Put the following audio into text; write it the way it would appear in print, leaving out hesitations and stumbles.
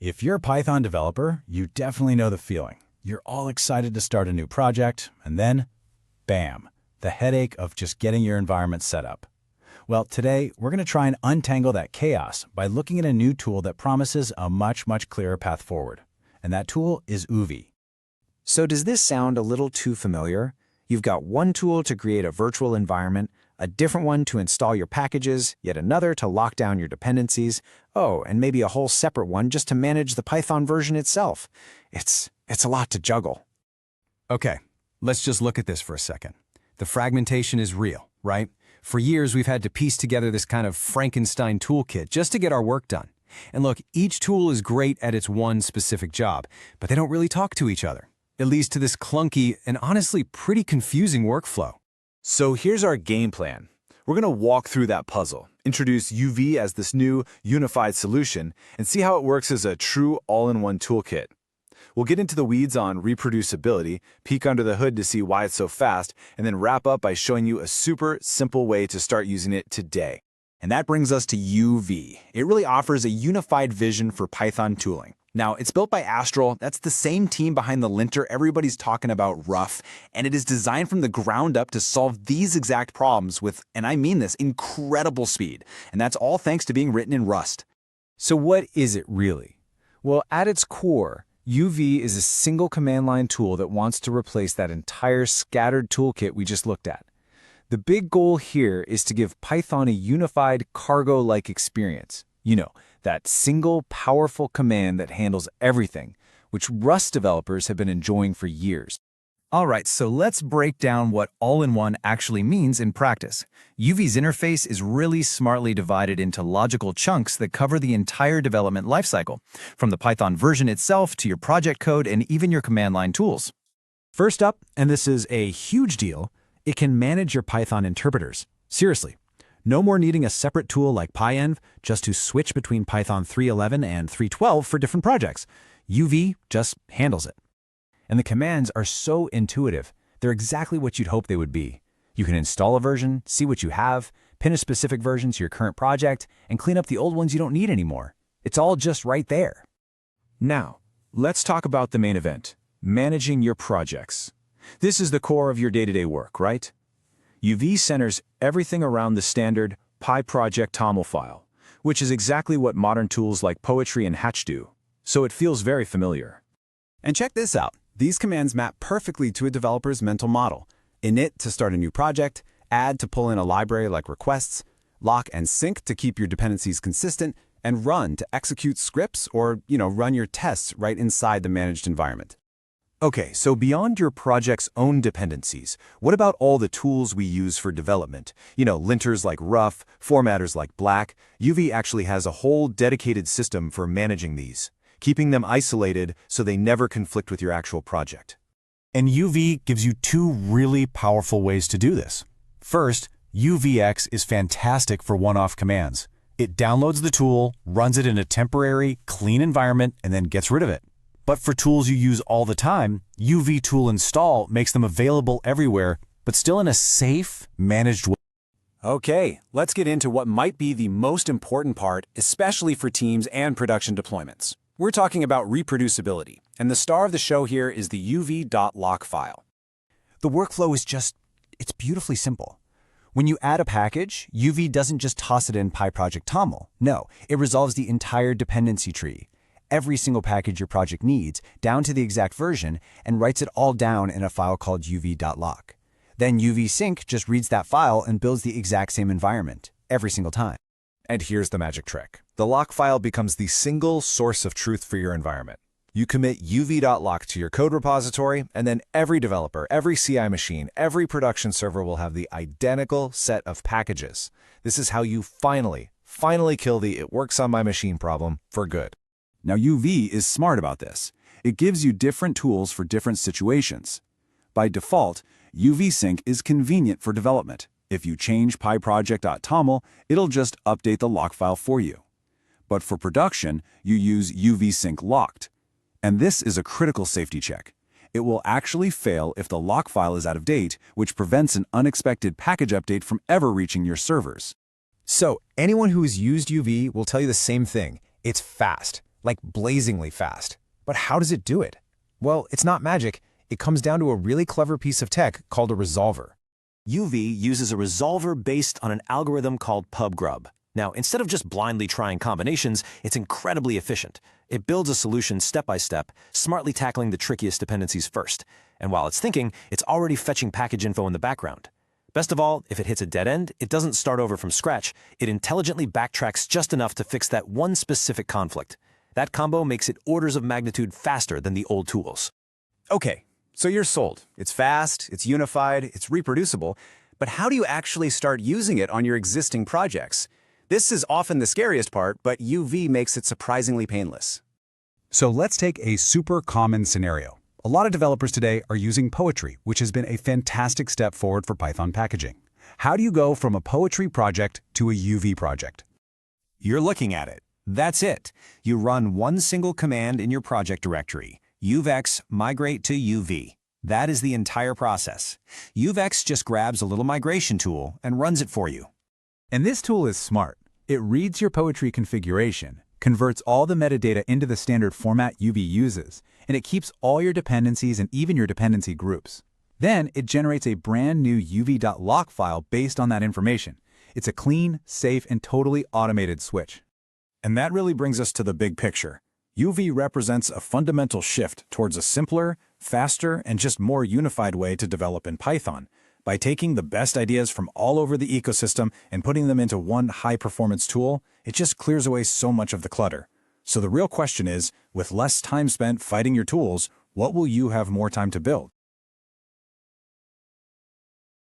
If you're a Python developer, you definitely know the feeling. You're all excited to start a new project, and then, bam, the headache of just getting your environment set up. Well, today, we're going to try and untangle that chaos by looking at a new tool that promises a much clearer path forward. And that tool is UV. So does this sound a little too familiar? You've got one tool to create a virtual environment, a different one to install your packages, yet another to lock down your dependencies, and maybe a whole separate one just to manage the Python version itself. It's a lot to juggle. Okay, let's just look at this for a second. The fragmentation is real, right? For years, we've had to piece together this kind of Frankenstein toolkit just to get our work done. And look, each tool is great at its one specific job, but they don't really talk to each other. It leads to this clunky and honestly pretty confusing workflow. So here's our game plan. We're going to walk through that puzzle, introduce UV as this new unified solution, and see how it works as a true all-in-one toolkit. We'll get into the weeds on reproducibility, peek under the hood to see why it's so fast, and then wrap up by showing you a super simple way to start using it today. And that brings us to UV. It really offers a unified vision for Python tooling. Now, it's built by Astral. That's the same team behind the linter everybody's talking about, Rough, and it is designed from the ground up to solve these exact problems with, and I mean this, incredible speed. And that's all thanks to being written in Rust. So what is it really? Well, at its core, UV is a single command line tool that wants to replace that entire scattered toolkit we just looked at. The big goal here is to give Python a unified cargo-like experience. You know, that single, powerful command that handles everything, which Rust developers have been enjoying for years. All right, so let's break down what all-in-one actually means in practice. UV's interface is really smartly divided into logical chunks that cover the entire development lifecycle, from the Python version itself to your project code and even your command line tools. First up, and this is a huge deal, it can manage your Python interpreters. Seriously. No more needing a separate tool like PyEnv just to switch between Python 3.11 and 3.12 for different projects. UV just handles it. And the commands are so intuitive. They're exactly what you'd hope they would be. You can install a version, see what you have, pin a specific version to your current project, and clean up the old ones you don't need anymore. It's all just right there. Now, let's talk about the main event, managing your projects. This is the core of your day-to-day work, right? UV centers everything around the standard pyproject.toml file, which is exactly what modern tools like Poetry and Hatch do, so it feels very familiar. And check this out. These commands map perfectly to a developer's mental model. Init to start a new project, add to pull in a library like requests, lock and sync to keep your dependencies consistent, and run to execute scripts or, run your tests right inside the managed environment. Okay, so beyond your project's own dependencies, what about all the tools we use for development? Linters like Rough, formatters like Black. UV actually has a whole dedicated system for managing these, keeping them isolated so they never conflict with your actual project. And UV gives you two really powerful ways to do this. First, UVX is fantastic for one-off commands. It downloads the tool, runs it in a temporary, clean environment, and then gets rid of it. But for tools you use all the time, UV tool install makes them available everywhere, but still in a safe, managed way. Okay, let's get into what might be the most important part, especially for teams and production deployments. We're talking about reproducibility, and the star of the show here is the uv.lock file. The workflow is it's beautifully simple. When you add a package, UV doesn't just toss it in pyproject.toml. No, it resolves the entire dependency tree, every single package your project needs, down to the exact version, and writes it all down in a file called uv.lock. Then UV sync just reads that file and builds the exact same environment, every single time. And here's the magic trick. The lock file becomes the single source of truth for your environment. You commit uv.lock to your code repository, and then every developer, every CI machine, every production server will have the identical set of packages. This is how you finally kill the "it works on my machine" problem for good. Now, UV is smart about this. It gives you different tools for different situations. By default, UV sync is convenient for development. If you change pyproject.toml, it'll just update the lock file for you. But for production, you use UV sync locked. And this is a critical safety check. It will actually fail if the lock file is out of date, which prevents an unexpected package update from ever reaching your servers. So anyone who has used UV will tell you the same thing. It's fast. like blazingly fast. But how does it do it? Well, it's not magic. It comes down to a really clever piece of tech called a resolver. UV uses a resolver based on an algorithm called pubgrub. Now, instead of just blindly trying combinations, it's incredibly efficient. It builds a solution step by step, smartly tackling the trickiest dependencies first. And while it's thinking, it's already fetching package info in the background. Best of all, if it hits a dead end, it doesn't start over from scratch. It intelligently backtracks just enough to fix that one specific conflict. That combo makes it orders of magnitude faster than the old tools. Okay, so you're sold. It's fast, it's unified, it's reproducible, but how do you actually start using it on your existing projects? This is often the scariest part, but UV makes it surprisingly painless. So let's take a super common scenario. A lot of developers today are using Poetry, which has been a fantastic step forward for Python packaging. How do you go from a Poetry project to a UV project? You're looking at it. That's it. You run one single command in your project directory, uvex migrate to UV. That is the entire process. uvex just grabs a little migration tool and runs it for you. And this tool is smart. It reads your Poetry configuration, converts all the metadata into the standard format UV uses, and it keeps all your dependencies and even your dependency groups. Then it generates a brand new uv.lock file based on that information. It's a clean, safe, and totally automated switch. And that really brings us to the big picture. UV represents a fundamental shift towards a simpler, faster, and just more unified way to develop in Python. By taking the best ideas from all over the ecosystem and putting them into one high-performance tool, it just clears away so much of the clutter. So the real question is, with less time spent fighting your tools, what will you have more time to build?